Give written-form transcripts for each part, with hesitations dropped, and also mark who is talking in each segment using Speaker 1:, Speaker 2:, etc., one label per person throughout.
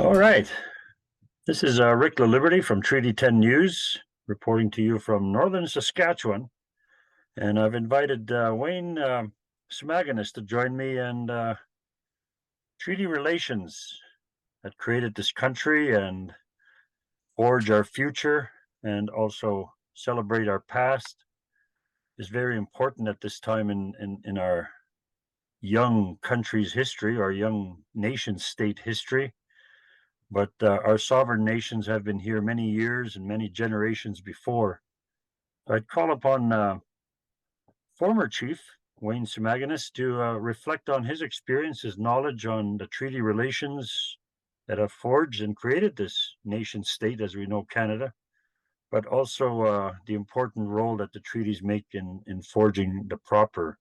Speaker 1: All right. This is Rick LaLiberty from Treaty 10 News, reporting to you from northern Saskatchewan. And I've invited Wayne Semaganis to join me and treaty relations that created this country and forge our future and also celebrate our past is very important at this time in our young country's history, our young nation state history. But our sovereign nations have been here many years and many generations before. I'd call upon former Chief Wayne Semaganis to reflect on his experience, his knowledge on the treaty relations that have forged and created this nation state as we know Canada, but also the important role that the treaties make in forging the proper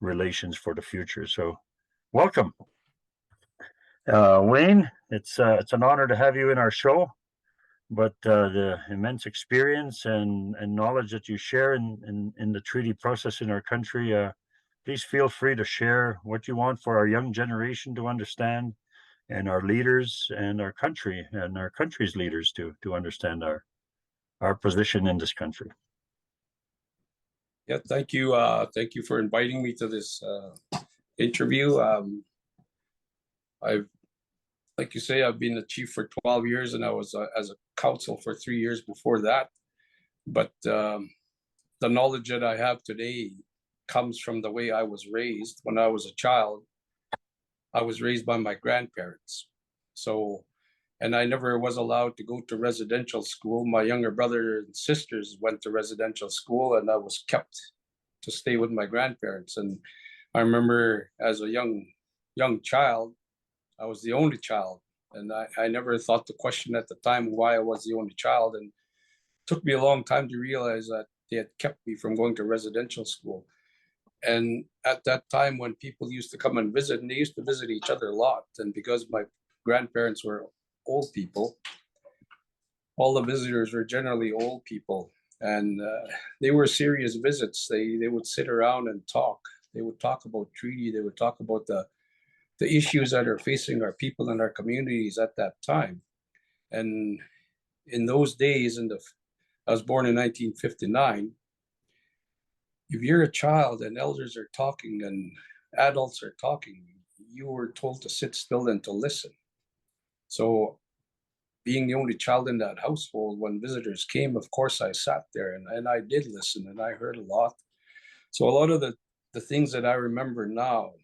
Speaker 1: relations for the future. So welcome. Wayne, it's an honor to have you in our show, but the immense experience and knowledge that you share in the treaty process in our country, please feel free to share what you want for our young generation to understand, and our leaders and our country and our country's leaders to understand our position in this country.
Speaker 2: Yeah, thank you. Thank you for inviting me to this interview. Like you say, I've been the chief for 12 years, and I was as a council for 3 years before that. But the knowledge that I have today comes from the way I was raised. When I was a child, I was raised by my grandparents. And I never was allowed to go to residential school. My younger brother and sisters went to residential school, and I was kept to stay with my grandparents. And I remember as a young child, I was the only child, and I never thought to question at the time why I was the only child. And it took me a long time to realize that they had kept me from going to residential school. And at that time, when people used to come and visit, and they used to visit each other a lot, and because my grandparents were old people, all the visitors were generally old people, and they were serious visits. They would sit around and talk. They would talk about treaty. They would talk about the issues that are facing our people and our communities at that time. And in those days, I was born in 1959. If you're a child and elders are talking and adults are talking, you were told to sit still and to listen. So being the only child in that household, when visitors came, of course I sat there and I did listen, and I heard a lot. So a lot of the things that I remember now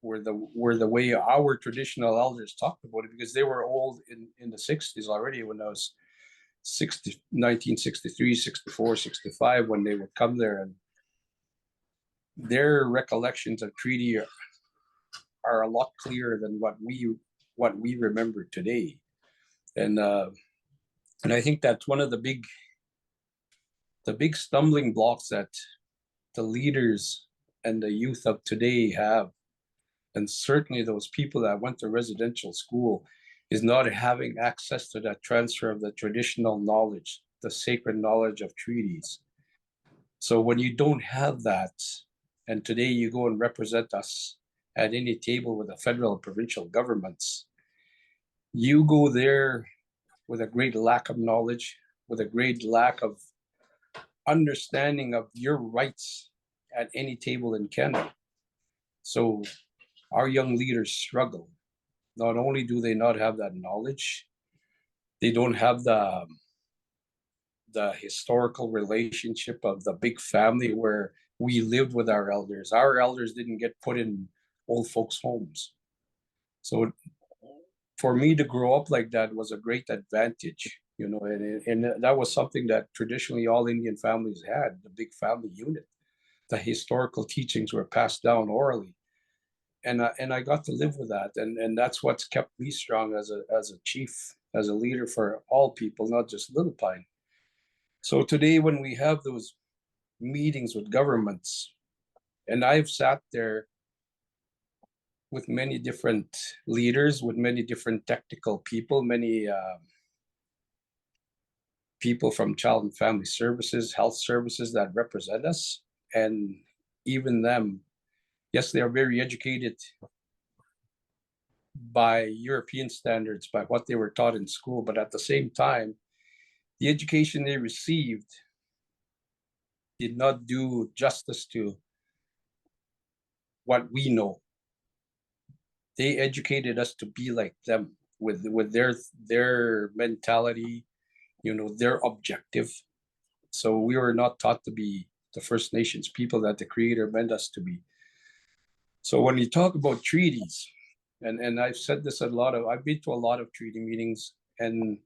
Speaker 2: were the way our traditional elders talked about it, because they were old in the 60s already when I was 1963, 64, 65, when they would come there, and their recollections of treaty are a lot clearer than what we remember today. And I think that's one of the big stumbling blocks that the leaders and the youth of today have, and certainly those people that went to residential school, is not having access to that transfer of the traditional knowledge, the sacred knowledge of treaties. So when you don't have that, and today you go and represent us at any table with the federal and provincial governments, you go there with a great lack of knowledge, with a great lack of understanding of your rights at any table in Canada. So our young leaders struggle. Not only do they not have that knowledge, they don't have the historical relationship of the big family where we lived with our elders. Our elders didn't get put in old folks' homes. So for me to grow up like that was a great advantage, and that was something that traditionally all Indian families had, the big family unit. The historical teachings were passed down orally. And I got to live with that, and that's what's kept me strong as a chief, as a leader for all people, not just Little Pine. So today, when we have those meetings with governments, and I've sat there with many different leaders, with many different technical people, many people from Child and Family Services, health services that represent us, and even them. Yes, they are very educated by European standards, by what they were taught in school, but at the same time, the education they received did not do justice to what we know. They educated us to be like them with their mentality, their objective. So we were not taught to be the First Nations people that the Creator meant us to be. So when you talk about treaties, and I've said this I've been to a lot of treaty meetings, and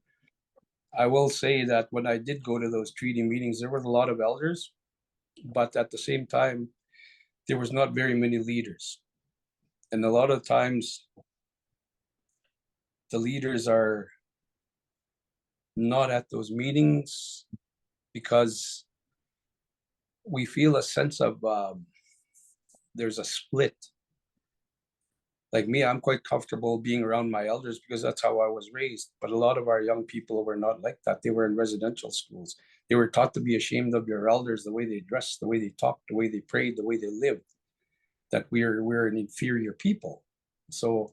Speaker 2: I will say that when I did go to those treaty meetings, there were a lot of elders, but at the same time, there was not very many leaders. And a lot of times, the leaders are not at those meetings because we feel a sense of there's a split. Like me, I'm quite comfortable being around my elders because that's how I was raised. But a lot of our young people were not like that. They were in residential schools. They were taught to be ashamed of your elders, the way they dressed, the way they talked, the way they prayed, the way they lived, that we're an inferior people. So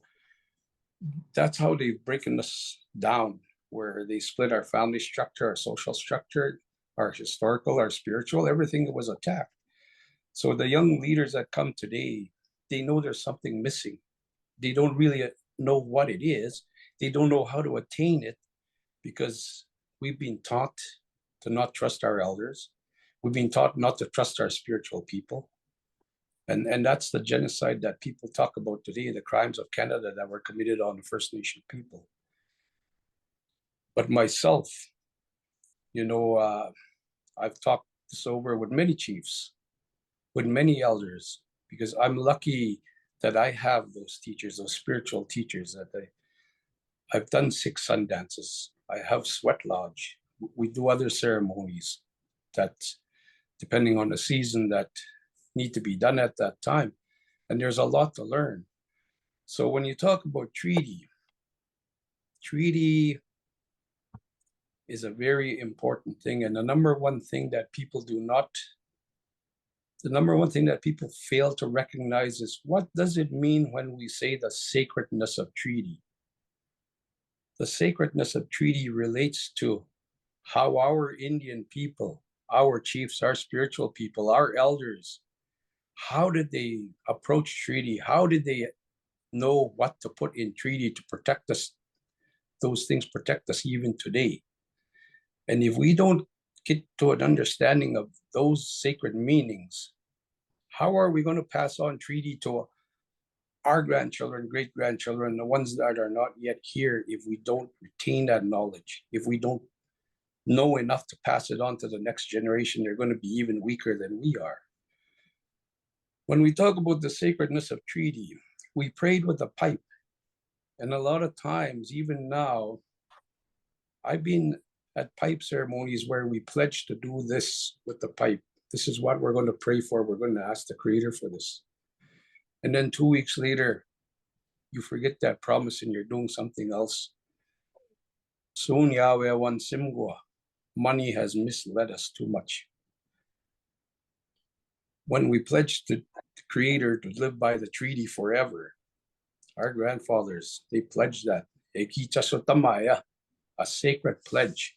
Speaker 2: that's how they've broken us down, where they split our family structure, our social structure, our historical, our spiritual, everything was attacked. So the young leaders that come today, they know there's something missing. They don't really know what it is. They don't know how to attain it because we've been taught to not trust our elders. We've been taught not to trust our spiritual people. And that's the genocide that people talk about today, the crimes of Canada that were committed on the First Nation people. But myself, I've talked this over with many chiefs, with many elders, because I'm lucky that I have those teachers, those spiritual teachers I've done 6 sun dances. I have sweat lodge. We do other ceremonies that, depending on the season, that need to be done at that time. And there's a lot to learn. So when you talk about treaty is a very important thing. And the number one thing that people fail to recognize is, what does it mean when we say the sacredness of treaty? The sacredness of treaty relates to how our Indian people, our chiefs, our spiritual people, our elders, how did they approach treaty? How did they know what to put in treaty to protect us? Those things protect us even today. And if we don't get to an understanding of those sacred meanings, how are we going to pass on treaty to our grandchildren, great-grandchildren, the ones that are not yet here, if we don't retain that knowledge, if we don't know enough to pass it on to the next generation, they're going to be even weaker than we are. When we talk about the sacredness of treaty, we prayed with a pipe. And a lot of times, even now, I've been at pipe ceremonies where we pledge to do this with the pipe. This is what we're going to pray for. We're going to ask the Creator for this. And then 2 weeks later, you forget that promise and you're doing something else. Soon Yahweh wan simgwa. Money has misled us too much. When we pledged to the Creator to live by the treaty forever, our grandfathers, they pledged that. A sacred pledge.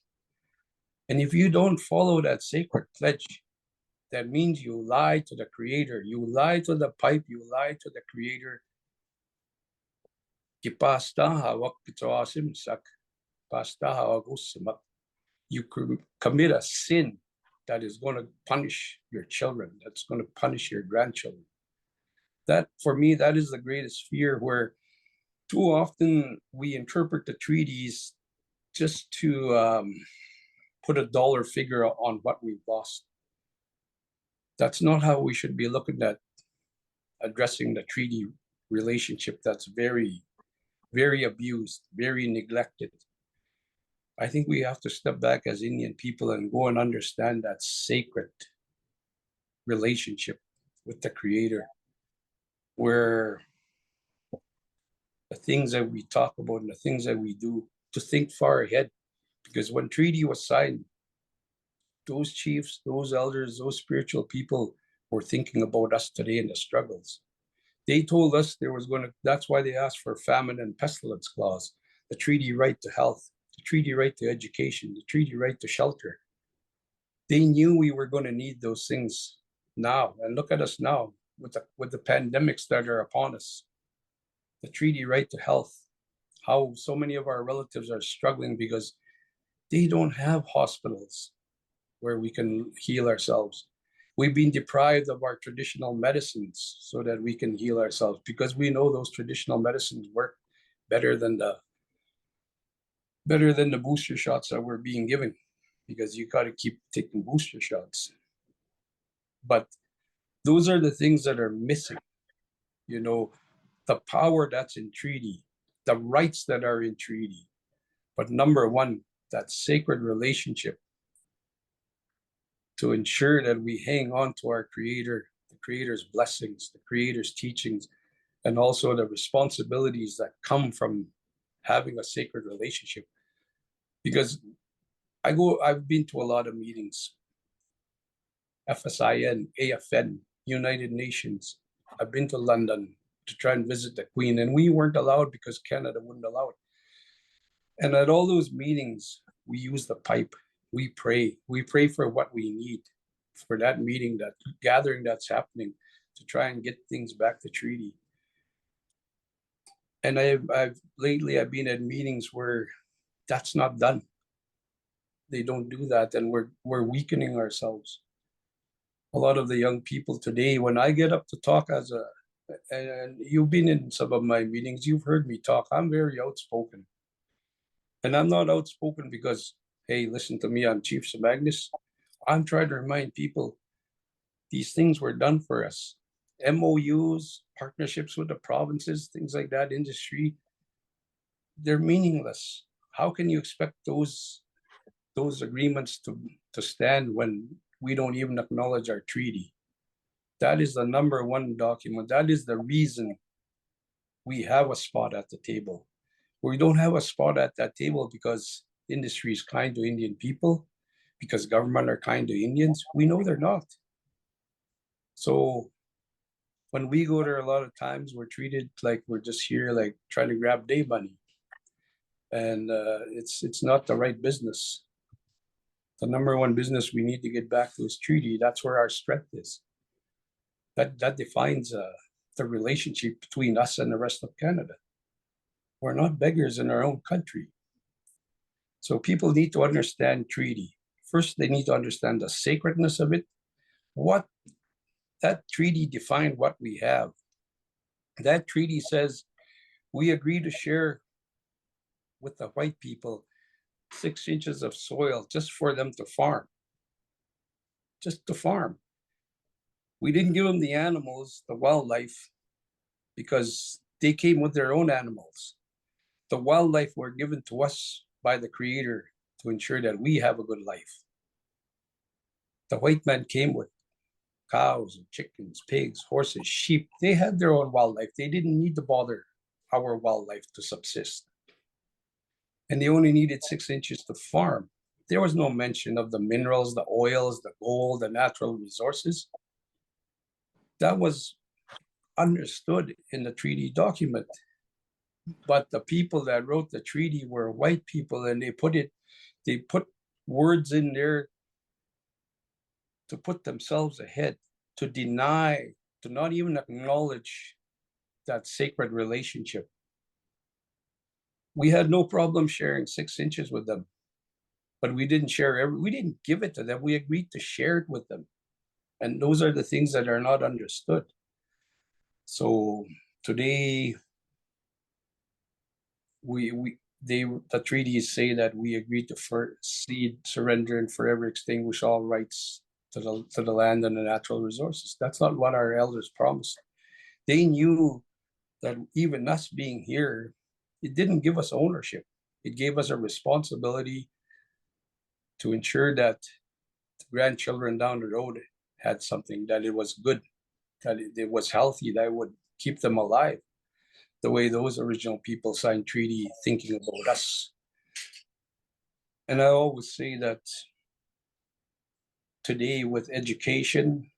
Speaker 2: And if you don't follow that sacred pledge, that means you lie to the Creator. You lie to the pipe. You lie to the Creator. You commit a sin that is going to punish your children, that's going to punish your grandchildren. That, for me, that is the greatest fear, where too often we interpret the treaties just to put a dollar figure on what we've lost. That's not how we should be looking at addressing the treaty relationship that's very, very abused, very neglected. I think we have to step back as Indian people and go and understand that sacred relationship with the Creator, where the things that we talk about and the things that we do, to think far ahead. Because when treaty was signed, those chiefs, those elders, those spiritual people were thinking about us today and the struggles. They told us there was that's why they asked for famine and pestilence clause, the treaty right to health, the treaty right to education, the treaty right to shelter. They knew we were going to need those things now. And look at us now with the pandemics that are upon us. The treaty right to health, how so many of our relatives are struggling because they don't have hospitals where we can heal ourselves. We've been deprived of our traditional medicines so that we can heal ourselves because we know those traditional medicines work better than the booster shots that we're being given, because you got to keep taking booster shots. But those are the things that are missing. You know, the power that's in treaty, the rights that are in treaty. But number one, that sacred relationship to ensure that we hang on to our Creator, the Creator's blessings, the Creator's teachings, and also the responsibilities that come from having a sacred relationship. Because I've been to a lot of meetings, FSIN, AFN, United Nations. I've been to London to try and visit the Queen, and we weren't allowed because Canada wouldn't allow it. And at all those meetings, we use the pipe. We pray. We pray for what we need for that meeting, that gathering that's happening, to try and get things back to treaty. And I've lately been at meetings where that's not done. They don't do that, and we're weakening ourselves. A lot of the young people today, when I get up to talk and you've been in some of my meetings, you've heard me talk, I'm very outspoken. And I'm not outspoken because, hey, listen to me, I'm Chief Semaganis. I'm trying to remind people these things were done for us. MOUs, partnerships with the provinces, things like that, industry, they're meaningless. How can you expect those agreements to stand when we don't even acknowledge our treaty? That is the number one document. That is the reason we have a spot at the table. We don't have a spot at that table because industry is kind to Indian people, because government are kind to Indians. We know they're not. So when we go there, a lot of times we're treated like we're just here, like trying to grab day money, and it's not the right business. The number one business we need to get back to is treaty. That's where our strength is. That defines the relationship between us and the rest of Canada. We're not beggars in our own country. So people need to understand treaty. First, they need to understand the sacredness of it. What that treaty defined what we have. That treaty says we agree to share with the white people 6 inches of soil just for them to farm. Just to farm. We didn't give them the animals, the wildlife, because they came with their own animals. The wildlife were given to us by the Creator to ensure that we have a good life. The white man came with cows and chickens, pigs, horses, sheep. They had their own wildlife. They didn't need to bother our wildlife to subsist. And they only needed 6 inches to farm. There was no mention of the minerals, the oils, the gold, the natural resources. That was understood in the treaty document. But the people that wrote the treaty were white people, and they put words in there to put themselves ahead, to deny, to not even acknowledge that sacred relationship. We had no problem sharing 6 inches with them, but we didn't we didn't give it to them. We agreed to share it with them. And those are the things that are not understood. So today, the treaties say that we agreed to cede, surrender, and forever extinguish all rights to the land and the natural resources. That's not what our elders promised. They knew that even us being here, it didn't give us ownership. It gave us a responsibility to ensure that the grandchildren down the road had something, that it was good, that it was healthy, that would keep them alive, the way those original people signed treaty thinking about us. And I always say that today with education,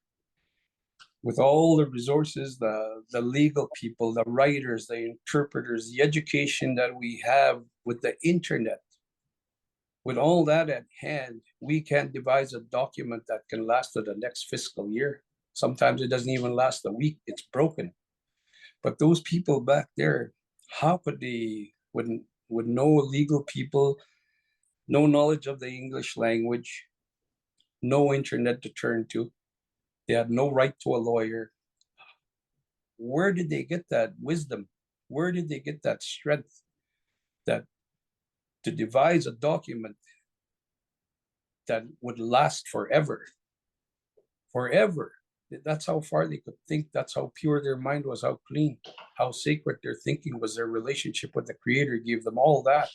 Speaker 2: with all the resources, the legal people, the writers, the interpreters, the education that we have with the internet, with all that at hand, we can devise a document that can last to the next fiscal year. Sometimes it doesn't even last a week, it's broken. But those people back there, how could they, with no legal people, no knowledge of the English language, no internet to turn to, they had no right to a lawyer. Where did they get that wisdom? Where did they get that strength that to devise a document that would last forever? Forever. That's how far they could think. That's how pure their mind was, how clean, how sacred their thinking was, their relationship with the Creator gave them all that.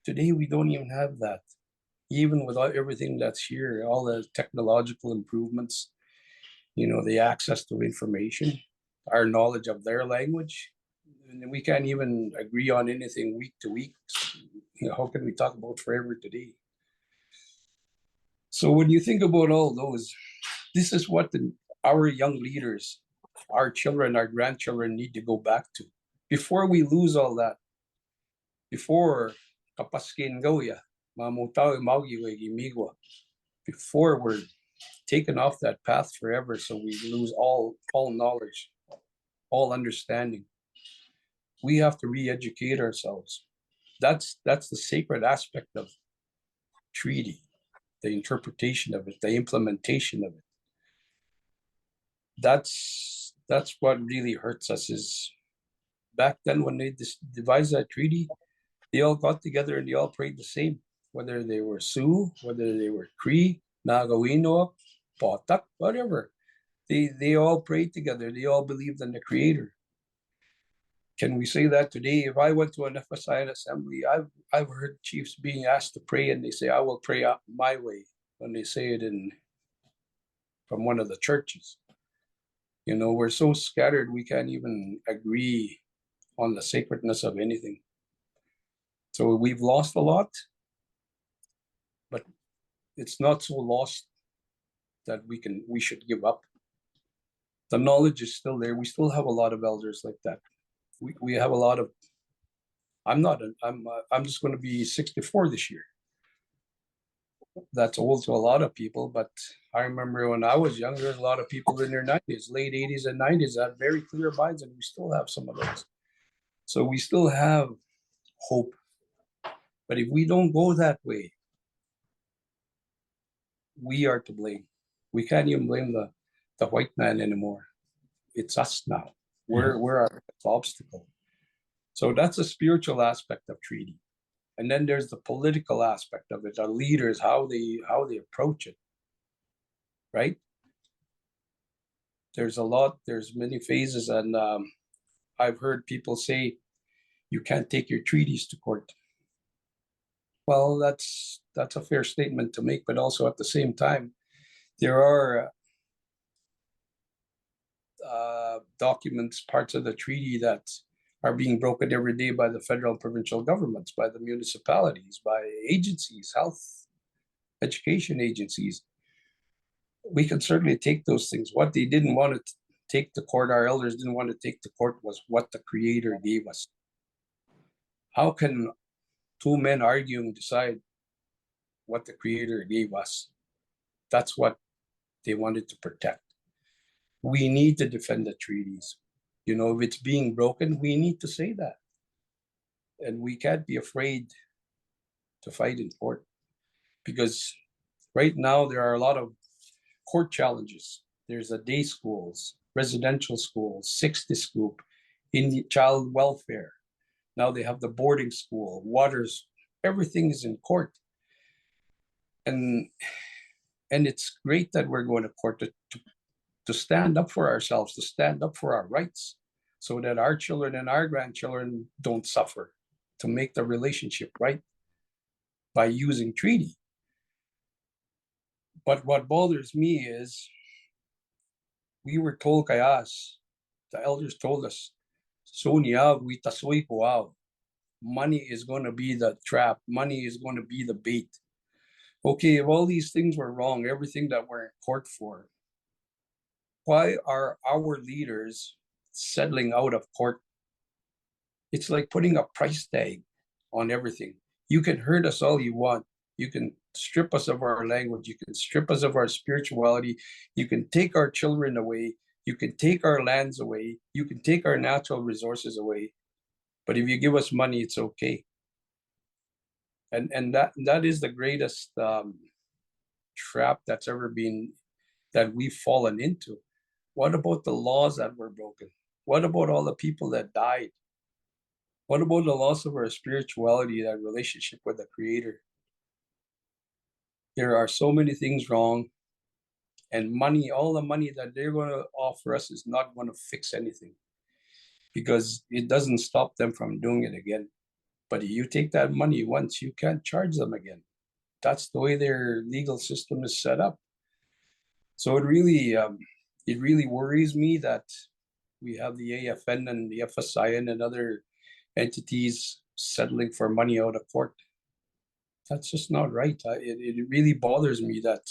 Speaker 2: Today, we don't even have that. Even without everything that's here, all the technological improvements, the access to information, our knowledge of their language, and we can't even agree on anything week to week. How can we talk about forever today? So when you think about all those, this is what our young leaders, our children, our grandchildren need to go back to. Before we lose all that, before before we're taken off that path forever, so we lose all knowledge, all understanding, we have to re-educate ourselves. That's the sacred aspect of treaty, the interpretation of it, the implementation of it. That's what really hurts us. Is back then when they devised that treaty, they all got together and they all prayed the same, whether they were Sioux, whether they were Cree, Nagawino, Potak, whatever. They all prayed together. They all believed in the Creator. Can we say that today? If I went to an FSIN assembly, I've heard chiefs being asked to pray, and they say, "I will pray out my way," when they say it from one of the churches. We're so scattered, we can't even agree on the sacredness of anything. So we've lost a lot, but it's not so lost that we should give up. The knowledge is still there. We still have a lot of elders like that. We have a lot of. I'm just going to be 64 this year. That's old to a lot of people, but I remember when I was young, there was a lot of people in their 90s, late 80s and 90s that had very clear minds, and we still have some of those. So we still have hope. But if we don't go that way, we are to blame. We can't even blame the white man anymore. It's us now. We're our obstacle. So that's a spiritual aspect of treaty. And then there's the political aspect of it, our leaders, how they approach it, right? There's many phases, and I've heard people say, you can't take your treaties to court. Well, that's a fair statement to make, but also at the same time, there are documents, parts of the treaty that are being broken every day by the federal and provincial governments, by the municipalities, by agencies, health, education agencies. We can certainly take those things. What they didn't want to take to court, our elders didn't want to take to court, was what the Creator gave us. How can two men arguing decide what the Creator gave us? That's what they wanted to protect. We need to defend the treaties. If it's being broken, we need to say that. And we can't be afraid to fight in court, because right now there are a lot of court challenges. There's a day schools, residential schools, 60 scoop, in child welfare. Now they have the boarding school, waters, everything is in court. And it's great that we're going to court to stand up for ourselves, to stand up for our rights, so that our children and our grandchildren don't suffer, to make the relationship right by using treaty. But what bothers me is, we were told, kayas, the elders told us, money is going to be the trap, money is going to be the bait. Okay, if all these things were wrong, everything that we're in court for, Why are our leaders settling out of court? It's like putting a price tag on everything. You can hurt us all you want. You can strip us of our language. You can strip us of our spirituality. You can take our children away. You can take our lands away. You can take our natural resources away. But if you give us money, it's okay. And that is the greatest trap that's ever been, that we've fallen into. What about the laws that were broken? What about all the people that died? What about the loss of our spirituality, that relationship with the Creator? There are so many things wrong, and money, all the money that they're going to offer us is not going to fix anything, because it doesn't stop them from doing it again. But if you take that money once, you can't charge them again. That's the way their legal system is set up. So it really worries me that we have the AFN and the FSIN and other entities settling for money out of court. That's just not right. It really bothers me that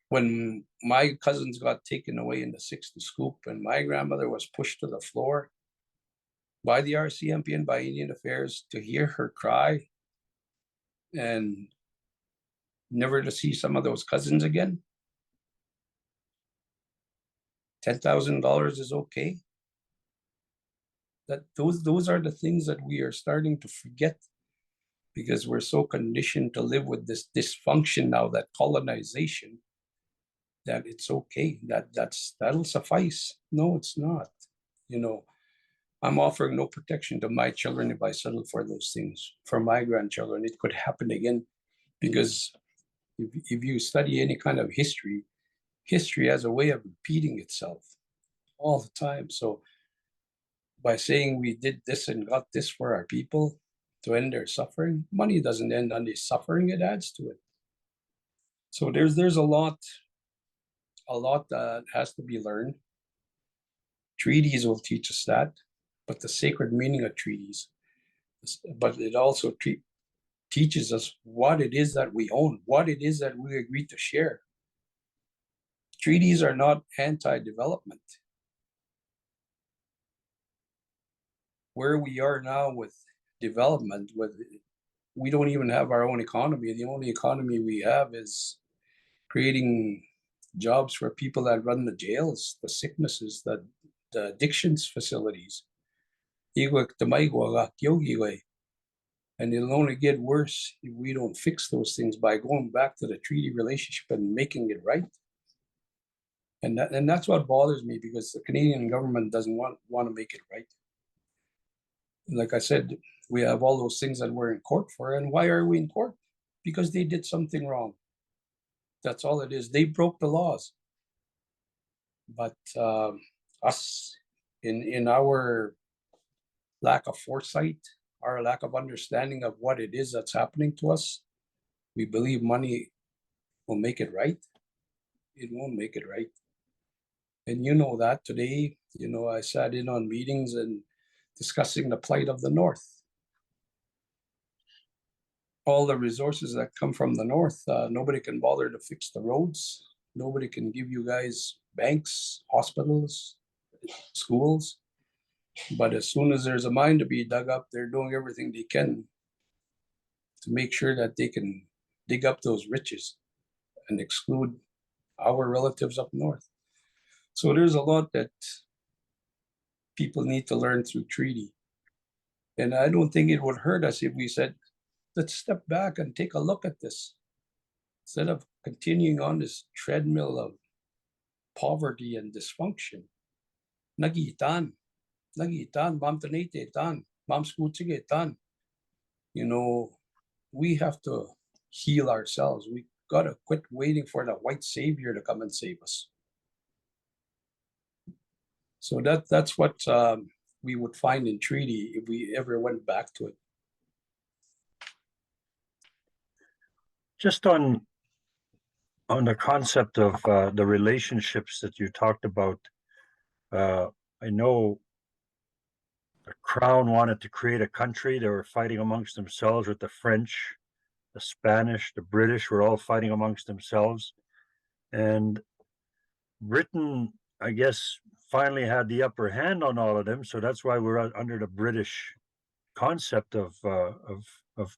Speaker 2: when my cousins got taken away in the 60 scoop and my grandmother was pushed to the floor by the RCMP and by Indian Affairs, to hear her cry and never to see some of those cousins again, $10,000 is okay. That those are the things that we are starting to forget, because we're so conditioned to live with this dysfunction now, that colonization, that it's okay, that'll suffice. No, it's not. I'm offering no protection to my children if I settle for those things. For my grandchildren, it could happen again, because if you study any kind of history has a way of repeating itself all the time. So by saying we did this and got this for our people to end their suffering, money doesn't end any suffering, it adds to it. So there's a lot that has to be learned. Treaties will teach us that, but the sacred meaning of treaties, but it also teaches us what it is that we own, what it is that we agreed to share. Treaties are not anti-development. Where we are now with development, we don't even have our own economy. The only economy we have is creating jobs for people that run the jails, the sicknesses, the addictions facilities. And it'll only get worse if we don't fix those things by going back to the treaty relationship and making it right. And that's what bothers me, because the Canadian government doesn't want to make it right. Like I said, we have all those things that we're in court for. And why are we in court? Because they did something wrong. That's all it is. They broke the laws. But us, in our lack of foresight, our lack of understanding of what it is that's happening to us, we believe money will make it right. It won't make it right. And you know that today, I sat in on meetings and discussing the plight of the North. All the resources that come from the North, nobody can bother to fix the roads. Nobody can give you guys banks, hospitals, schools. But as soon as there's a mine to be dug up, they're doing everything they can to make sure that they can dig up those riches and exclude our relatives up north. So there's a lot that people need to learn through treaty. And I don't think it would hurt us if we said, let's step back and take a look at this. Instead of continuing on this treadmill of poverty and dysfunction. Nagitan, mam tanite tan, mam skutsige tan. We have to heal ourselves. We gotta quit waiting for the white savior to come and save us. So that's what we would find in treaty if we ever went back to it.
Speaker 1: Just on the concept of the relationships that you talked about, I know the Crown wanted to create a country. They were fighting amongst themselves with the French, the Spanish, the British were all fighting amongst themselves. And Britain, I guess, finally had the upper hand on all of them, so that's why we're under the British concept of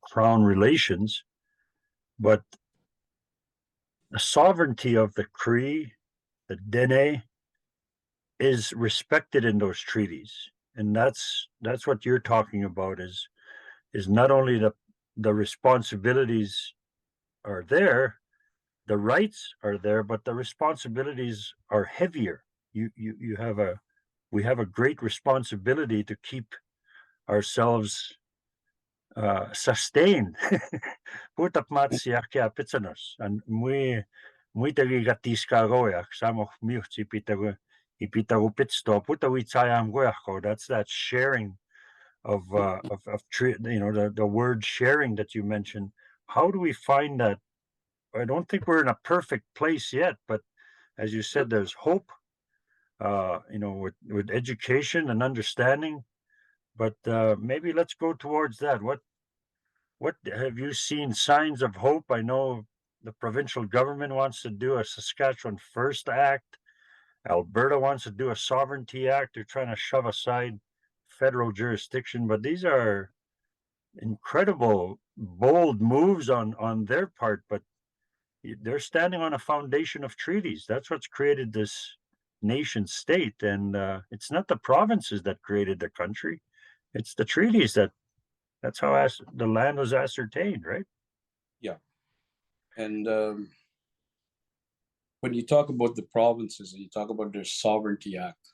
Speaker 1: crown relations. But the sovereignty of the Cree, the Dene, is respected in those treaties, and that's what you're talking about. Is not only the responsibilities are there, the rights are there, but the responsibilities are heavier. You have a we have a great responsibility to keep ourselves sustained. Putak matsiak ja pitsanos and we tagi gatis kagoyak samo miuts ipitago pitsto putawi tsayam goyako. That's that sharing of the word sharing that you mentioned. How do we find that? I don't think we're in a perfect place yet, but as you said, there's hope. With education and understanding. But maybe let's go towards that. What have you seen signs of hope? I know the provincial government wants to do a Saskatchewan First Act. Alberta wants to do a Sovereignty Act. They're trying to shove aside federal jurisdiction, but these are incredible, bold moves on their part. But they're standing on a foundation of treaties. That's what's created this nation state, and it's not the provinces that created the country. It's the treaties that's how the land was ascertained, right?
Speaker 2: Yeah. And when you talk about the provinces and you talk about their Sovereignty Act,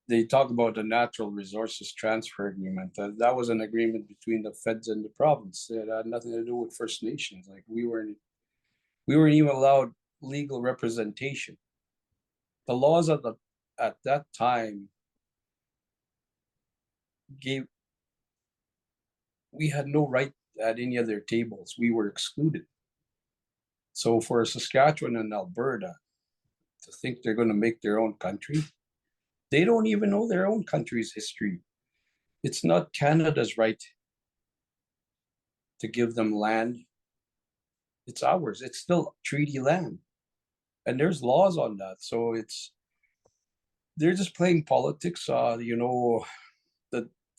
Speaker 2: they talk about the Natural Resources Transfer Agreement. That was an agreement between the feds and the province. It had nothing to do with First Nations. Like we weren't even allowed legal representation. The laws at that time we had no right at any of their tables. We were excluded. So for Saskatchewan and Alberta to think they're going to make their own country, they don't even know their own country's history. It's not Canada's right to give them land. It's ours. It's still treaty land. And there's laws on that. So they're just playing politics. The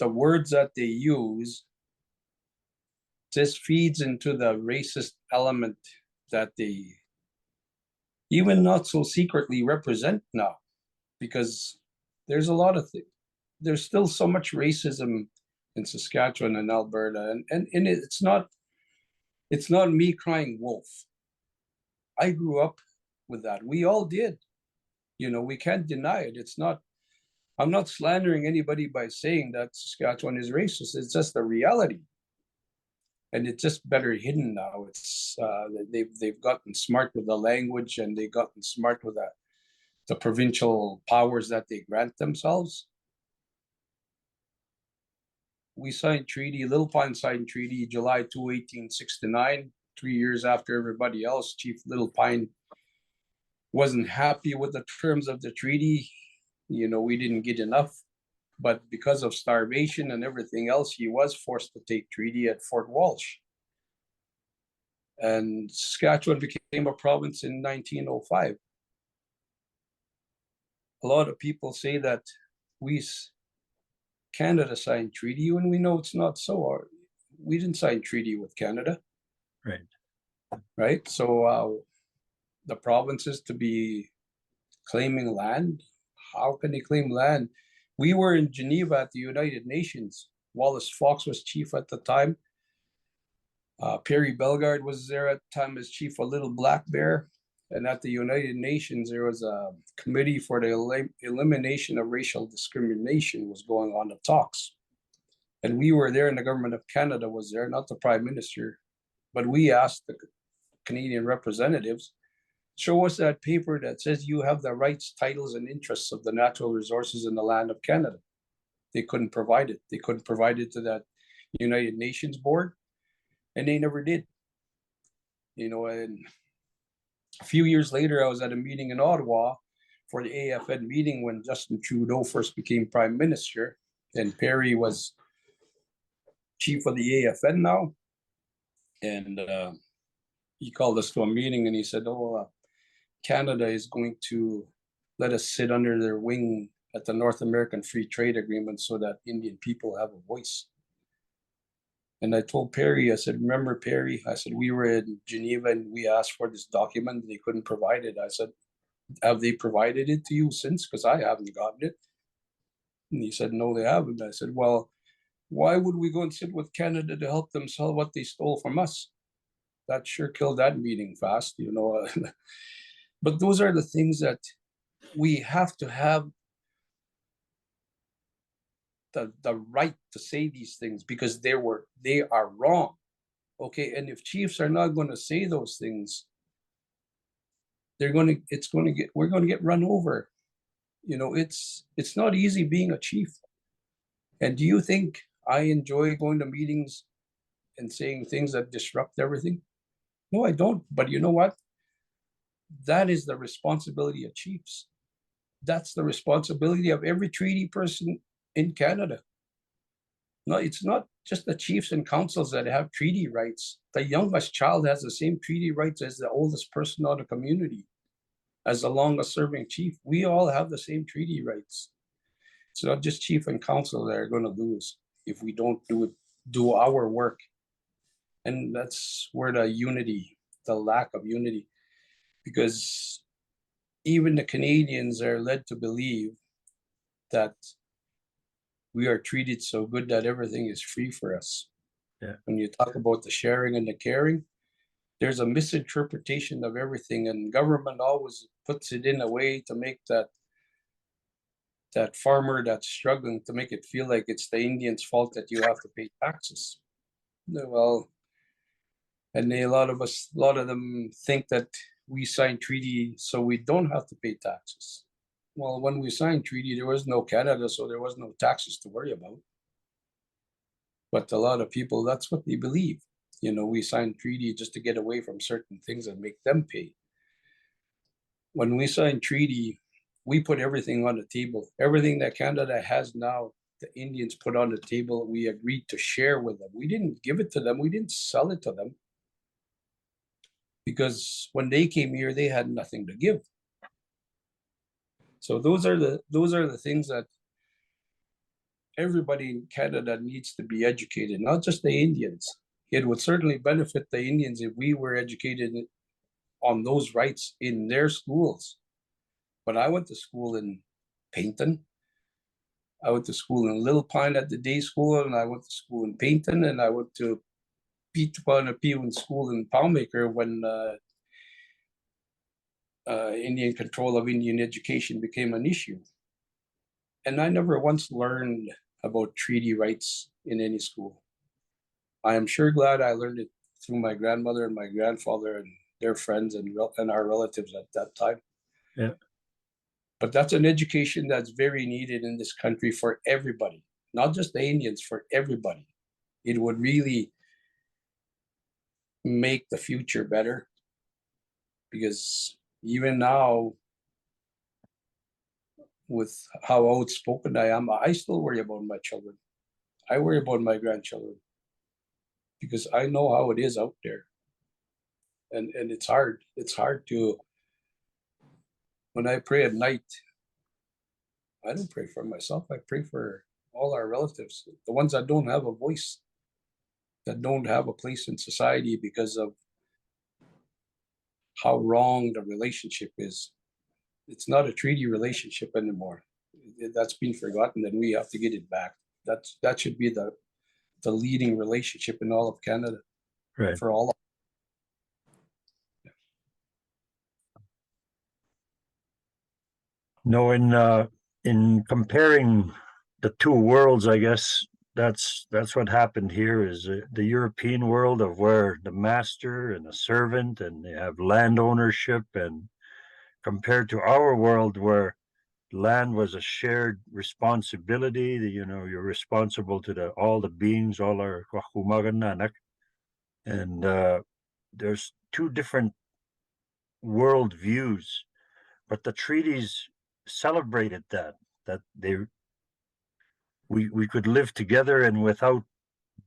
Speaker 2: words that they use just feeds into the racist element that they even not so secretly represent now, because there's a lot of things. There's still so much racism in Saskatchewan and Alberta, and it's not me crying wolf. I grew up with that. We all did. We can't deny it. I'm not slandering anybody by saying that Saskatchewan is racist. It's just the reality. And it's just better hidden now. It's they've gotten smart with the language, and they've gotten smart with the provincial powers that they grant themselves. We signed treaty, Little Pine signed treaty July 2, 1869, 3 years after everybody else. Chief Little Pine wasn't happy with the terms of the treaty. We didn't get enough, but because of starvation and everything else, he was forced to take treaty at Fort Walsh. And Saskatchewan became a province in 1905. A lot of people say that Canada signed treaty, when we know it's not so. We didn't sign treaty with Canada. Right. So the provinces to be claiming land, how can they claim land? We were in Geneva at the United Nations. Wallace Fox was chief at the time. Perry Bellegarde was there at the time as chief of Little Black Bear. And at the United Nations, there was a committee for the elimination of racial discrimination was going on the talks. And we were there, and the government of Canada was there, not the prime minister. But we asked the Canadian representatives, show us that paper that says you have the rights, titles, and interests of the natural resources in the land of Canada. They couldn't provide it. They couldn't provide it to that United Nations board, and they never did. And a few years later, I was at a meeting in Ottawa for the AFN meeting when Justin Trudeau first became prime minister, and Perry was chief of the AFN now. And he called us to a meeting, and he said, Canada is going to let us sit under their wing at the North American Free Trade Agreement so that Indian people have a voice. And I told Perry, I said, remember, Perry? I said, we were in Geneva and we asked for this document. They couldn't provide it. I said, have they provided it to you since? Because I haven't gotten it. And he said, no, they haven't. I said, well, why would we go and sit with Canada to help them sell what they stole from us? That sure killed that meeting fast, you know. But those are the things that we have to have the right to say these things because they are wrong. Okay, and if chiefs are not going to say those things, we're going to get run over. You know, it's not easy being a chief. And do you think I enjoy going to meetings and saying things that disrupt everything? No, I don't. But you know what? That is the responsibility of chiefs. That's the responsibility of every treaty person in Canada. No, it's not just the chiefs and councils that have treaty rights. The youngest child has the same treaty rights as the oldest person on the community, as the longest serving chief. We all have the same treaty rights. It's not just chief and council that are going to lose if we don't do our work. And that's where the lack of unity, because even the Canadians are led to believe that we are treated so good that everything is free for us.
Speaker 1: Yeah.
Speaker 2: When you talk about the sharing and the caring, there's a misinterpretation of everything, and government always puts it in a way to make that farmer that's struggling, to make it feel like it's the Indian's fault that you have to pay taxes. Well, and a lot of them think that we signed treaty so we don't have to pay taxes. Well, when we signed treaty, there was no Canada, so there was no taxes to worry about. But a lot of people, that's what they believe. You know, we signed treaty just to get away from certain things and make them pay. When we signed treaty, we put everything on the table. Everything that Canada has now, the Indians put on the table. We agreed to share with them. We didn't give it to them. We didn't sell it to them. Because when they came here, they had nothing to give. So those are the things that everybody in Canada needs to be educated, not just the Indians. It would certainly benefit the Indians if we were educated on those rights in their schools. But I went to school in Paynton. I went to school in Little Pine at the day school, and I went to school in Paynton, and I went to P2P school in Palmaker when Indian control of Indian education became an issue. And I never once learned about treaty rights in any school. I am sure glad I learned it through my grandmother and my grandfather and their friends and our relatives at that time.
Speaker 1: Yeah.
Speaker 2: But that's an education that's very needed in this country for everybody, not just the Indians, for everybody. It would really make the future better, because even now, with how outspoken I am, I still worry about my children. I worry about my grandchildren because I know how it is out there. And it's hard. It's hard to, when I pray at night, I don't pray for myself. I pray for all our relatives, the ones that don't have a voice, that don't have a place in society because of how wrong the relationship is. It's not a treaty relationship anymore. That's been forgotten, and we have to get it back. That should be the leading relationship in all of Canada,
Speaker 1: Right.
Speaker 2: for all of.
Speaker 1: No, in comparing the two worlds, I guess that's what happened here is the European world of where the master and the servant and they have land ownership, and compared to our world where land was a shared responsibility. You know, you're responsible to all the beings, all our Kwahumagananak, and there's two different world views, but the treaties celebrated that we could live together and without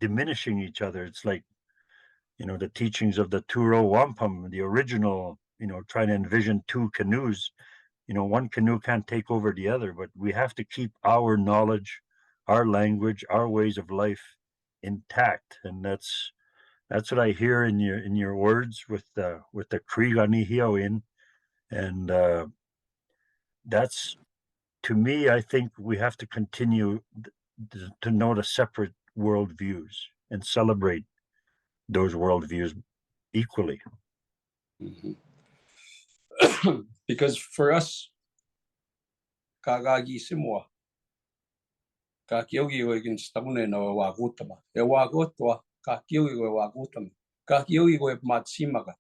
Speaker 1: diminishing each other. It's like, you know, the teachings of the Turo Wampum, the original, trying to envision two canoes. One canoe can't take over the other, but we have to keep our knowledge, our language, our ways of life intact. And that's what I hear in your words with the Kriegani Hioin. And that's, to me, I think we have to continue to know the separate worldviews and celebrate those worldviews equally.
Speaker 2: Mhm. Because for us, kagagi simwa, kakiogi wegin stamune no wagutama, e wagotwa, kakiogi we wagutama, kakiogi we matsimaga,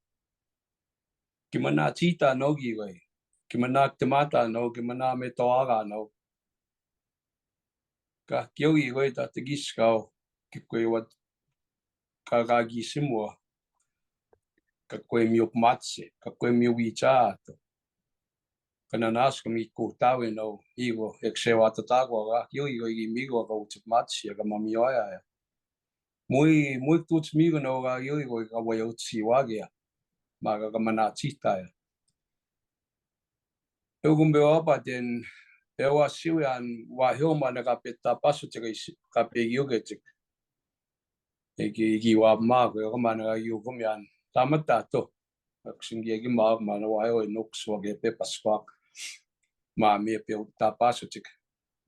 Speaker 2: kimana tita nogi we, kimana temata no, kimana metoaga no, kakiogi we tatagiskao, kikwe wat kagagi simwa, kakwe miok matse, kakwe miwichato. Kananas kami kutawe no igo eksewa tatagwa ga yo migo ga utmatsi ga mamioya muy tuts migo no ga yo ga wayotsi wagia maga ga manachita ya ugumbe opa den ewa siwan wa homa na kapeta paso tega kape yogetik egi wa mago ga mana yo gumyan tamata to aksingi gi ma mana wa yo noks wa ge pe paswak ma me pe tapaso tik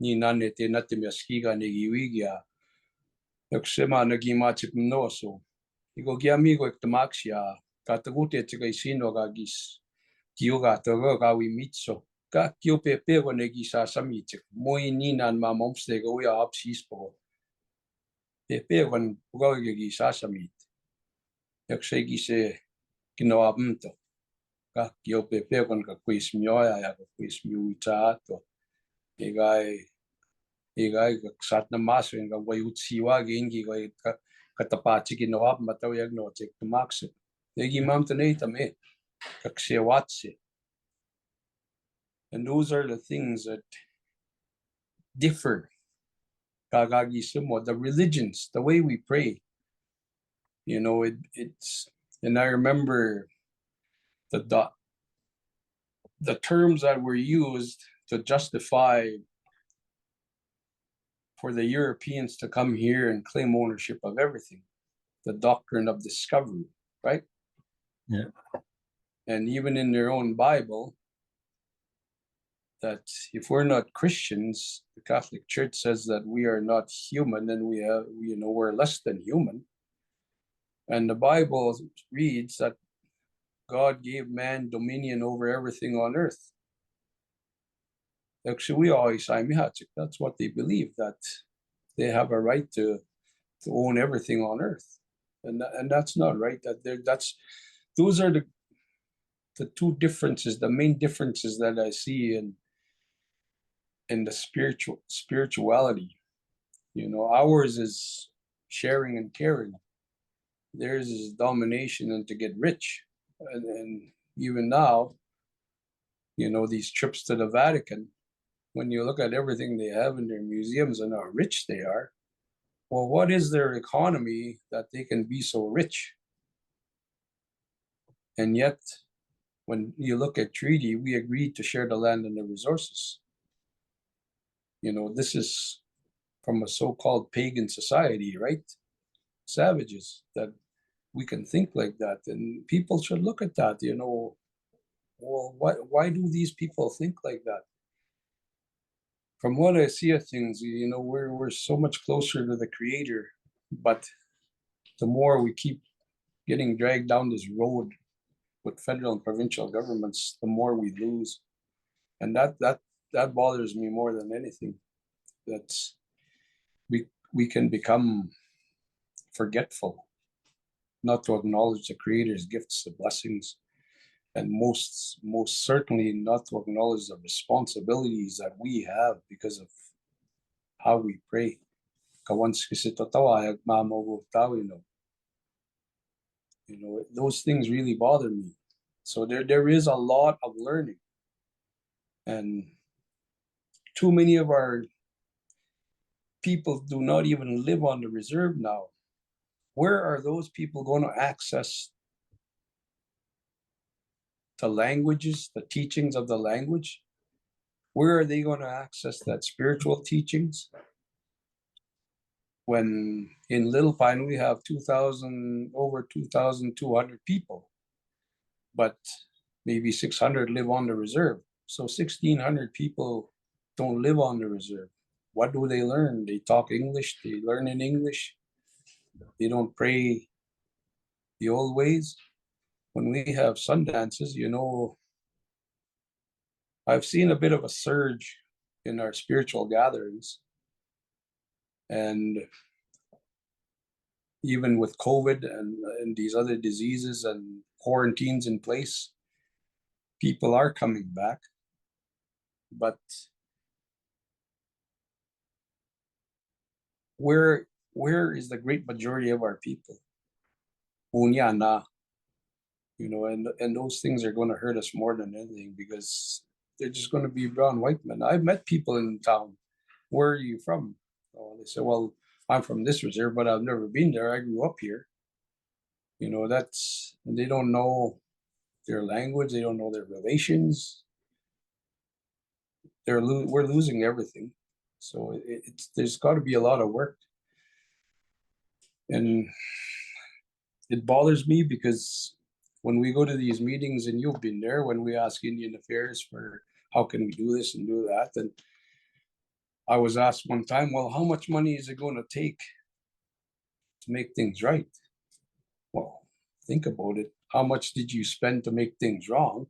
Speaker 2: ni nane te nate me skiga ne giwigia eksema na gi machip no so igo gi amigo ek tamaxia ka tagute tika isino ga gis kioga togo ga wi mitso ka kio pe pe go ne gi sa samit moi ni nan ma momste go ya apsis po pe pe go gi sa samit ekse gi se kino abmto ka kio pe pe go ka quiz mioya ya ka quiz miutato igai sat na maso nga wayutsi wa gengi ga katapati ki no ab mataw yag no check to max egi mam tane tame kakse watse. And those are the things that differ kagagi sumo, the religions, the way we pray, it's and I remember the terms that were used to justify for the Europeans to come here and claim ownership of everything. The doctrine of discovery, right?
Speaker 1: Yeah.
Speaker 2: And even in their own Bible, that if we're not Christians, the Catholic Church says that we are not human and we're less than human. And the Bible reads that God gave man dominion over everything on earth. Actually, we always say that's what they believe, that they have a right to own everything on earth, and that's not right. Those are the two differences, the main differences that I see in the spirituality. Ours is sharing and caring. Theirs is domination and to get rich, and even now, these trips to the Vatican. When you look at everything they have in their museums and how rich they are, well, what is their economy that they can be so rich? And yet, when you look at treaty, we agreed to share the land and the resources. This is from a so-called pagan society, right? Savages, that we can think like that. And people should look at that, well, why do these people think like that? From what I see of things, we're so much closer to the Creator, but the more we keep getting dragged down this road with federal and provincial governments, the more we lose, and that bothers me more than anything. That's we can become forgetful, not to acknowledge the Creator's gifts, the blessings, and most certainly not to acknowledge the responsibilities that we have because of how we pray. Those things really bother me. So there is a lot of learning, and too many of our people do not even live on the reserve now. Where are those people going to access the languages, the teachings of the language, where are they going to access that spiritual teachings? When in Little Pine we have over 2,200 people, but maybe 600 live on the reserve. So 1,600 people don't live on the reserve. What do they learn? They talk English, they learn in English. They don't pray the old ways. When we have sun dances, I've seen a bit of a surge in our spiritual gatherings. And even with COVID and these other diseases and quarantines in place, people are coming back. But where is the great majority of our people? Unya na. And those things are going to hurt us more than anything, because they're just going to be brown white men. I've met people in town. Where are you from? Oh, they say, well, I'm from this reserve, but I've never been there. I grew up here. They don't know their language. They don't know their relations. We're losing everything. So there's got to be a lot of work. And it bothers me because when we go to these meetings, and you've been there, when we ask Indian Affairs for how can we do this and do that, and I was asked one time, well, how much money is it going to take to make things right? Well, think about it. How much did you spend to make things wrong?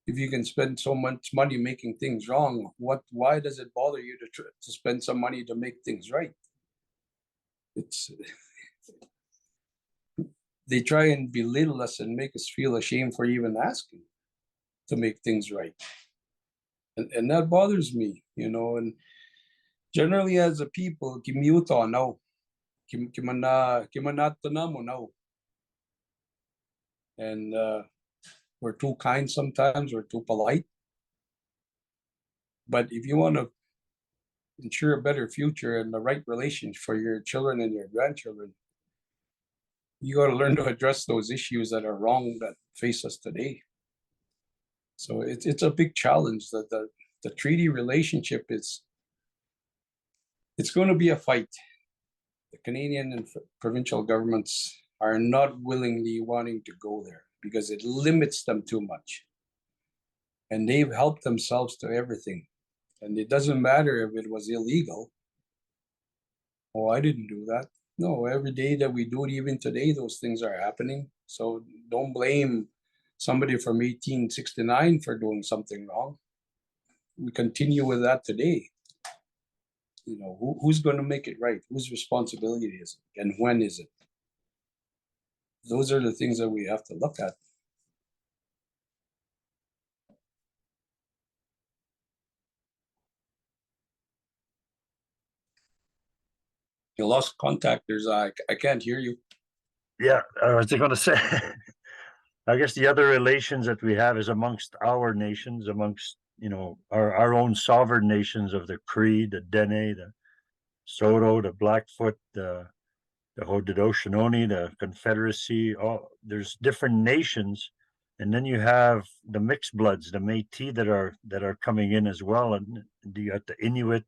Speaker 2: If you can spend so much money making things wrong, why does it bother you to spend some money to make things right? They try and belittle us and make us feel ashamed for even asking to make things right. And that bothers me, and generally as a people, kimiuto now, kimanatana mo now. And we're too kind sometimes, we're too polite. But if you want to ensure a better future and the right relations for your children and your grandchildren, you got to learn to address those issues that are wrong that face us today. So it's a big challenge that the treaty relationship it's going to be a fight. The Canadian and provincial governments are not willingly wanting to go there because it limits them too much. And they've helped themselves to everything. And it doesn't matter if it was illegal. Oh, I didn't do that. No, every day that we do it, even today, those things are happening. So don't blame somebody from 1869 for doing something wrong. We continue with that today. Who's going to make it right? Whose responsibility is it? And when is it? Those are the things that we have to look at. You lost contact. I can't hear you.
Speaker 1: Yeah, I was going to say, I guess the other relations that we have is amongst our nations, amongst, our own sovereign nations of the Cree, the Dene, the Saulteaux, the Blackfoot, the Haudenosaunee, the Confederacy. There's different nations, and then you have the mixed bloods, the Métis that are coming in as well, and you got the Inuit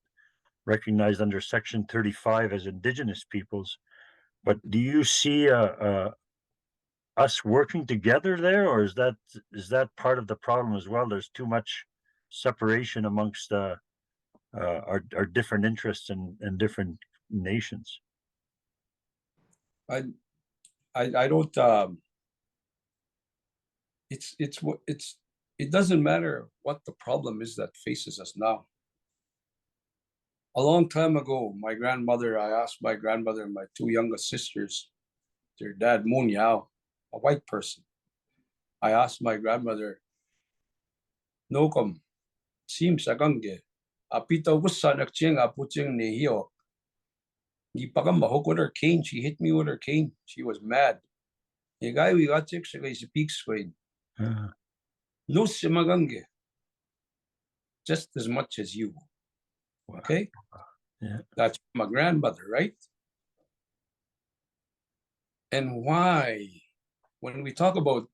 Speaker 1: recognized under Section 35 as Indigenous peoples. But do you see us working together there, or is that part of the problem as well? There's too much separation amongst our different interests and different nations.
Speaker 2: I don't. It doesn't matter what the problem is that faces us now. A long time ago, I asked my grandmother and my two youngest sisters, their dad, Moon Yao, a white person. I asked my grandmother, Nokom, Sim Sagange, Apita Wusa Nakching Apuching Nehio. With her cane, she hit me with her cane. She was mad. The guy we got six speaks Swede. No Semaganis, just as much as you. Okay?
Speaker 1: Yeah.
Speaker 2: That's my grandmother, right? And why, when we talk about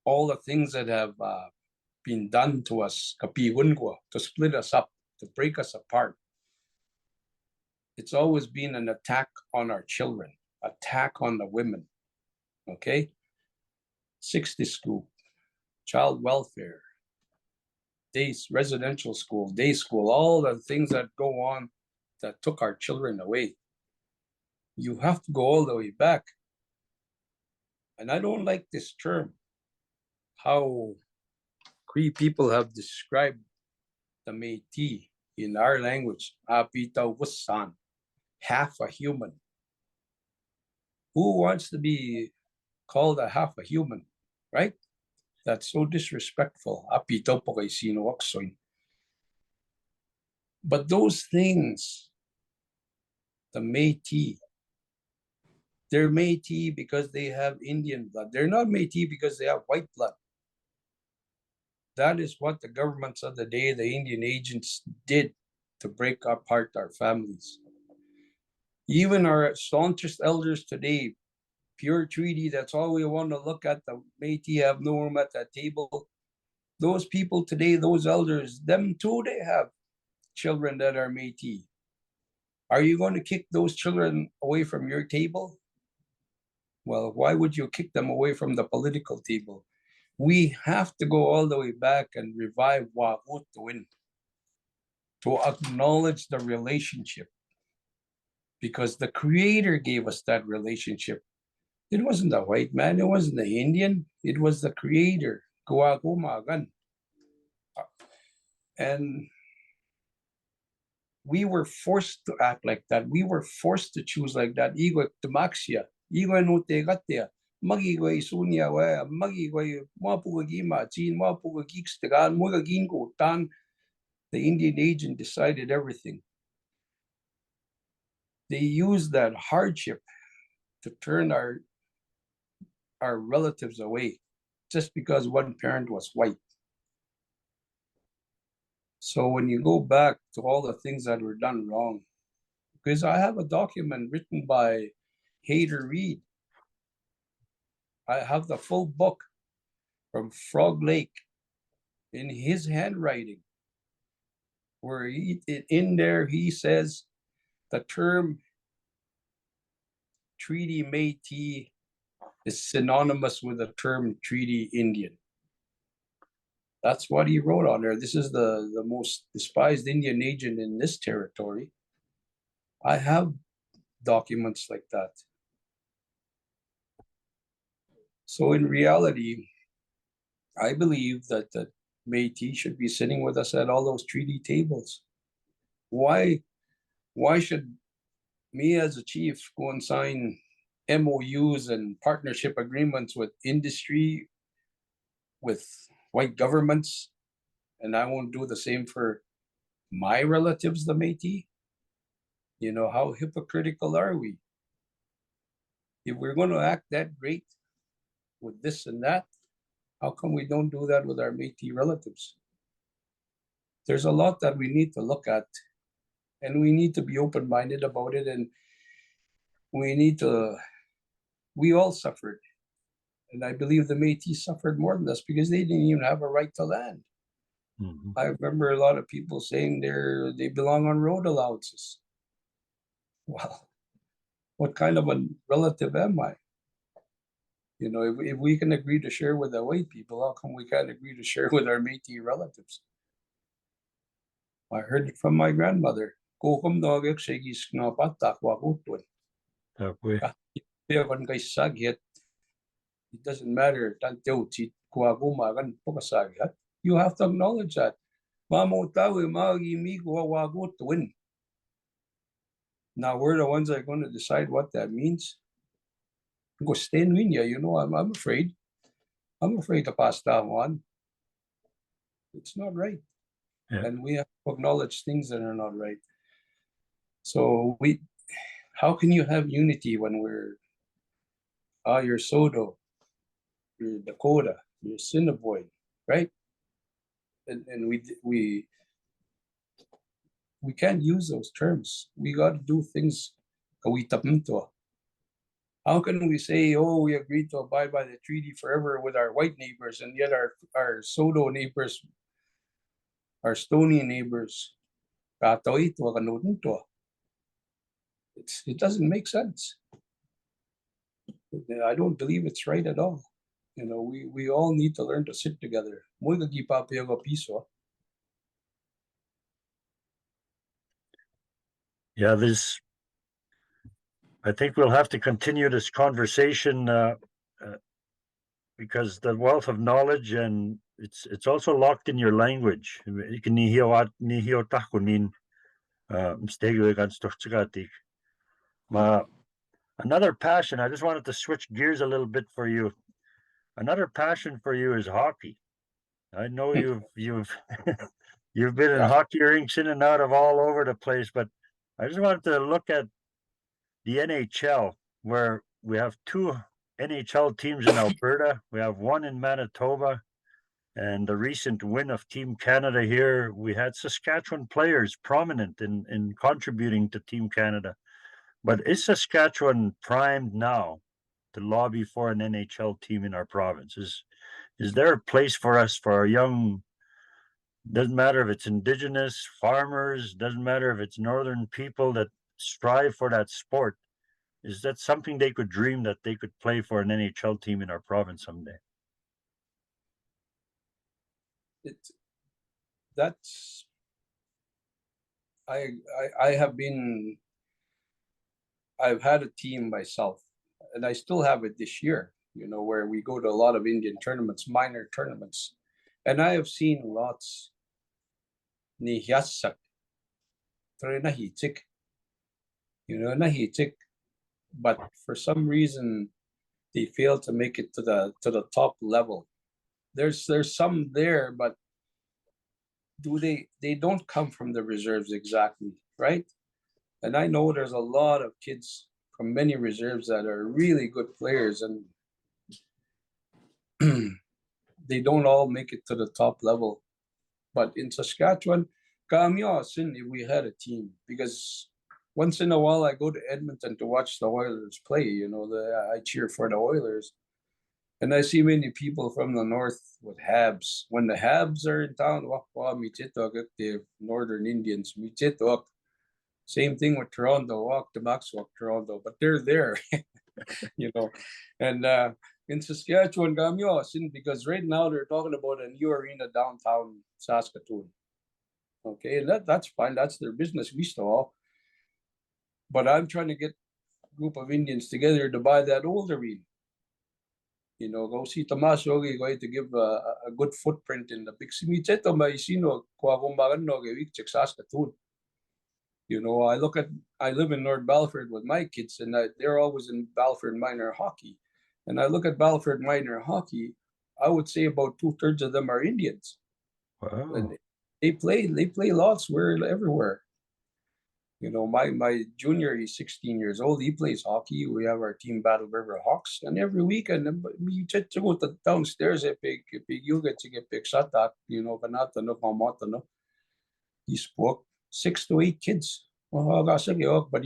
Speaker 2: all the things that have been done to us, to split us up, to break us apart. It's always been an attack on our children, attack on the women, okay? 60 school, child welfare, residential school, day school, all the things that go on that took our children away. You have to go all the way back. And I don't like this term, how Cree people have described the Métis in our language, Apita Wusan, half a human. Who wants to be called a half a human, right? That's so disrespectful. Apita po kay sino waksoy. But those things, the Métis, they're Métis because they have Indian blood. They're not Métis because they have white blood. That is what the governments of the day, the Indian agents, did to break apart our families. Even our staunchest elders today, pure treaty, that's all we want to look at. The Métis have no room at that table. Those people today, those elders, them too, they have children that are Métis. Are you going to kick those children away from your table? Well, why would you kick them away from the political table? We have to go all the way back and revive Wa'utwin, to acknowledge the relationship, because the Creator gave us that relationship. It wasn't the white man, it wasn't the Indian, it was the Creator. And we were forced to act like that. We were forced to choose like that. Ego tumaxia, ego no tegatia. Magigway sunya wa magigway mapugagima chin mapugagikstagan mugagin ko tan. The Indian agent decided everything. They used that hardship to turn our relatives away just because one parent was white. So when you go back to all the things that were done wrong, because I have a document written by Hayter Reed. I have the full book from Frog Lake in his handwriting, where in there he says the term Treaty Métis is synonymous with the term Treaty Indian. That's what he wrote on there. This is the most despised Indian agent in this territory. I have documents like that. So in reality, I believe that the Métis should be sitting with us at all those treaty tables. Why should me as a chief go and sign MOUs and partnership agreements with industry, with white governments, and I won't do the same for my relatives, the Métis? You know, how hypocritical are we? If we're going to act that great with this and that, how come we don't do that with our Métis relatives? There's a lot that we need to look at, and we need to be open-minded about it, and we all suffered. And I believe the Métis suffered more than us because they didn't even have a right to land.
Speaker 1: Mhm.
Speaker 2: I remember a lot of people saying they belong on road allowances. Well, what kind of a relative am I? You know, if we can agree to share with the white people, how come we can't agree to share with our Métis relatives? I heard it from my grandmother.
Speaker 1: Tapwe.
Speaker 2: It doesn't matter. You have to acknowledge that. Now we're the ones that are going to decide what that means. Go stay in Winya, you know, I'm afraid. I'm afraid to pass down one. It's not right.
Speaker 1: Yeah.
Speaker 2: And we have to acknowledge things that are not right. So how can you have unity when you're Soto, you're Dakota, you're Assiniboine, right? And we can't use those terms. We got to do things. How can we say, oh, we agreed to abide by the treaty forever with our white neighbors, and yet our Sodo neighbors, our Stony neighbors, it doesn't make sense. I don't believe it's right at all. We all need to learn to sit together.
Speaker 1: Yeah, I think we'll have to continue this conversation because the wealth of knowledge, and it's also locked in your language. Another passion, I just wanted to switch gears a little bit for you. Another passion for you is hockey. I know you've you've been in
Speaker 2: Yeah.
Speaker 1: hockey rinks in and out of all over the place, but I just wanted to look at the NHL, where we have two NHL teams in Alberta. We have one in Manitoba, and the recent win of Team Canada here, we had Saskatchewan players prominent in contributing to Team Canada. But is Saskatchewan primed now to lobby for an NHL team in our province? Is there a place for us, for our young, doesn't matter if it's Indigenous, farmers, doesn't matter if it's Northern people that strive for that sport? Is that something they could dream that they could play for an NHL team in our province someday?
Speaker 2: That's I have been I've had a team myself, and I still have it this year, where we go to a lot of Indian tournaments, minor tournaments. And I have seen lots ni hiyasak, nahitik, nahitik, but for some reason they fail to make it to the top level. There's some there, but they don't come from the reserves exactly, right? And I know there's a lot of kids from many reserves that are really good players, and they don't all make it to the top level. But in Saskatchewan, we had a team, because once in a while I go to Edmonton to watch the Oilers play. I cheer for the Oilers, and I see many people from the north with Habs. When the Habs are in town, the Northern Indians, same thing with Toronto, walk the Max walk Toronto, but they're there, And in Saskatchewan, because right now they're talking about a new arena downtown Saskatoon. Okay, and that's fine. That's their business. We still, but I'm trying to get a group of Indians together to buy that old arena. Go see Tomas Yogi going to give a good footprint in the big city. Saskatoon. I live in North Balford with my kids, and they're always in Balford minor hockey. And I look at Balford minor hockey, I would say about 2/3 of them are Indians.
Speaker 1: Wow.
Speaker 2: And they play lots everywhere. My junior, he's 16 years old. He plays hockey. We have our team Battle River Hawks, and every weekend we just go downstairs. You get to get picked shot at, he spoke 6 to 8 kids. But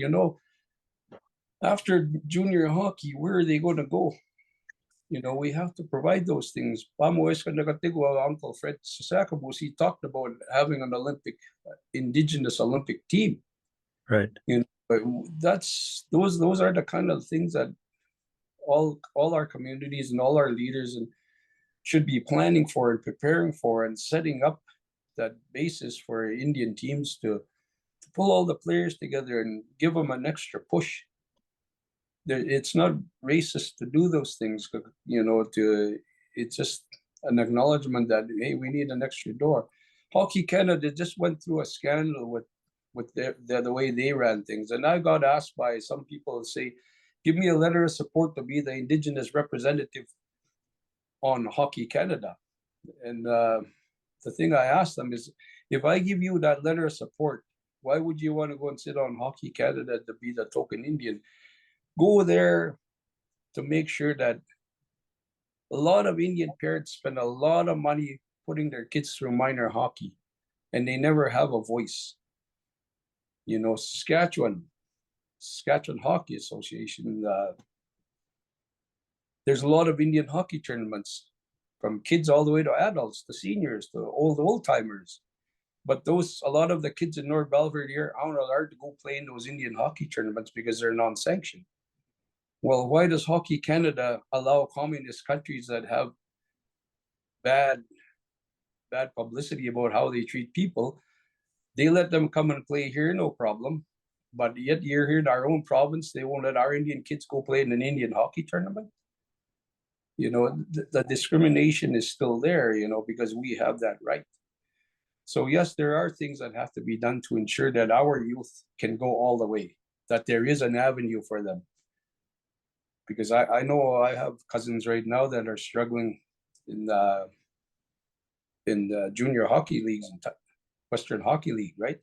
Speaker 2: after junior hockey, where are they going to go? We have to provide those things. Uncle Fred Sasakabus, he talked about having an Indigenous Olympic team.
Speaker 1: Right.
Speaker 2: But those are the kind of things that all our communities and all our leaders should be planning for and preparing for, and setting up that basis for Indian teams to pull all the players together and give them an extra push. It's not racist to do those things, it's just an acknowledgement that, hey, we need an extra door. Hockey Canada just went through a scandal with the way they ran things, and I got asked by some people to say, give me a letter of support to be the Indigenous representative on Hockey Canada. And the thing I asked them is, if I give you that letter of support, why would you want to go and sit on Hockey Canada to be the token Indian? Go there to make sure that a lot of Indian parents spend a lot of money putting their kids through minor hockey, and they never have a voice. Saskatchewan Hockey Association, there's a lot of Indian hockey tournaments, from kids all the way to adults, to seniors, to old timers. But a lot of the kids in North Belvedere aren't allowed to go play in those Indian hockey tournaments because they're non-sanctioned. Well, why does Hockey Canada allow communist countries that have bad publicity about how they treat people? They let them come and play here, no problem. But yet you're here in our own province, they won't let our Indian kids go play in an Indian hockey tournament. The discrimination is still there, because we have that right. So yes, there are things that have to be done to ensure that our youth can go all the way, that there is an avenue for them. Because I know I have cousins right now that are struggling in the junior hockey leagues and Western Hockey League, right?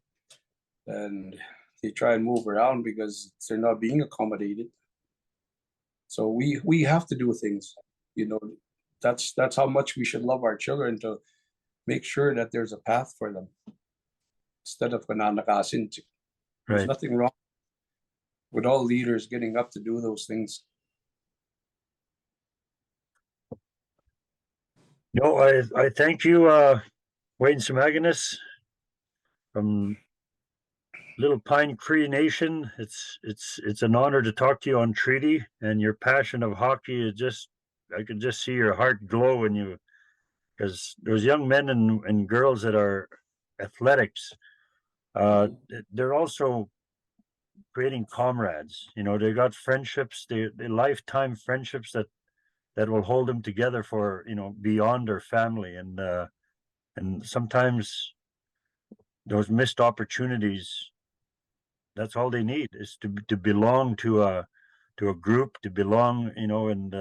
Speaker 2: And they try and move around because they're not being accommodated. So we have to do things, that's how much we should love our children, to make sure that there's a path for them instead of kananakasin. There's
Speaker 1: Right.
Speaker 2: nothing wrong with all leaders getting up to do those things.
Speaker 1: No, I thank you, Wayne Semaganis from Little Pine Cree Nation. It's an honor to talk to you on treaty, and your passion of hockey is I can just see your heart glow when you, because those young men and girls that are athletics, they're also creating comrades. They got friendships, they lifetime friendships that will hold them together for beyond their family, and sometimes those missed opportunities, that's all they need, is to belong to a group, to belong, and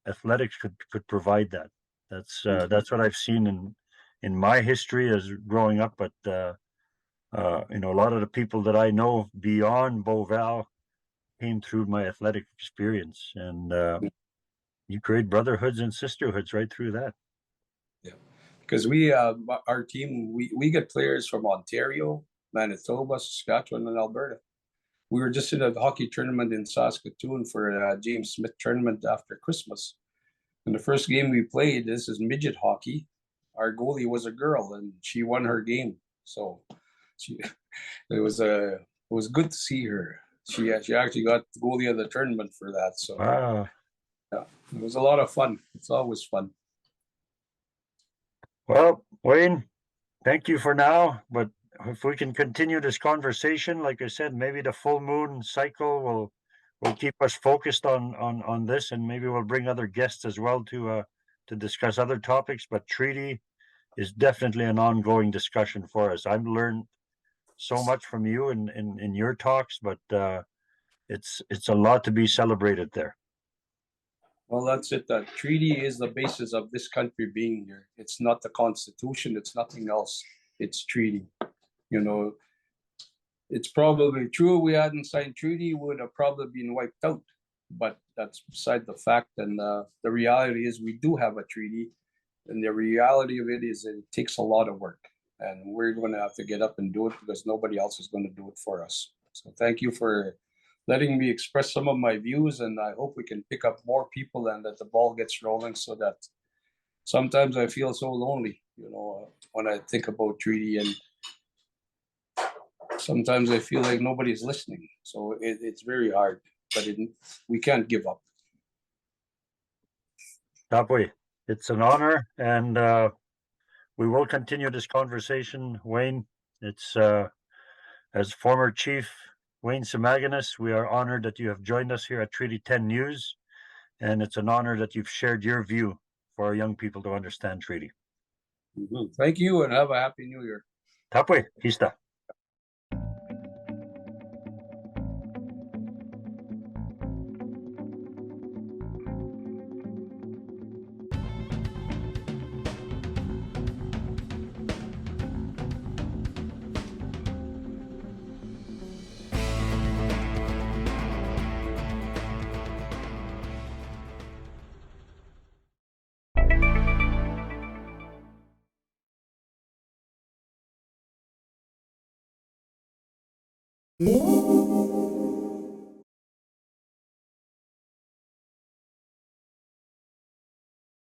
Speaker 1: athletics could provide that. That's what I've seen in my history as growing up. But a lot of the people that I know beyond Beauval came through my athletic experience, and you create brotherhoods and sisterhoods right through that.
Speaker 2: Yeah, because our team, we get players from Ontario, Manitoba, Saskatchewan, and Alberta. We were just in a hockey tournament in Saskatoon for a James Smith tournament after Christmas. And the first game we played, this is midget hockey. Our goalie was a girl, and she won her game. So it was good to see her. She actually got the goalie of the tournament for that. So
Speaker 1: Wow.
Speaker 2: yeah, it was a lot of fun. It's always fun.
Speaker 1: Well, Wayne, thank you for now. But if we can continue this conversation, like I said, maybe the full moon cycle will keep us focused on this, and maybe we'll bring other guests as well to discuss other topics. But treaty is definitely an ongoing discussion for us. I've learned so much from you in your talks, but it's a lot to be celebrated there.
Speaker 2: Well, that's it. The treaty is the basis of this country being here. It's not the Constitution. It's nothing else. It's treaty. It's probably true we hadn't signed treaty, would have probably been wiped out. But that's beside the fact. And the reality is we do have a treaty. And the reality of it is that it takes a lot of work. And we're going to have to get up and do it because nobody else is going to do it for us. So thank you for letting me express some of my views. And I hope we can pick up more people and that the ball gets rolling, so that sometimes I feel so lonely, when I think about treaty, and sometimes I feel like nobody's listening. So it's very hard, but we can't give up.
Speaker 1: Tapway, it's an honor, and we will continue this conversation, Wayne. It's as former Chief Wayne Semaganis, we are honored that you have joined us here at Treaty 10 News, and it's an honor that you've shared your view for our young people to understand treaty.
Speaker 2: Thank you, and have a happy New Year.
Speaker 1: Tapway, Hista.
Speaker 3: Música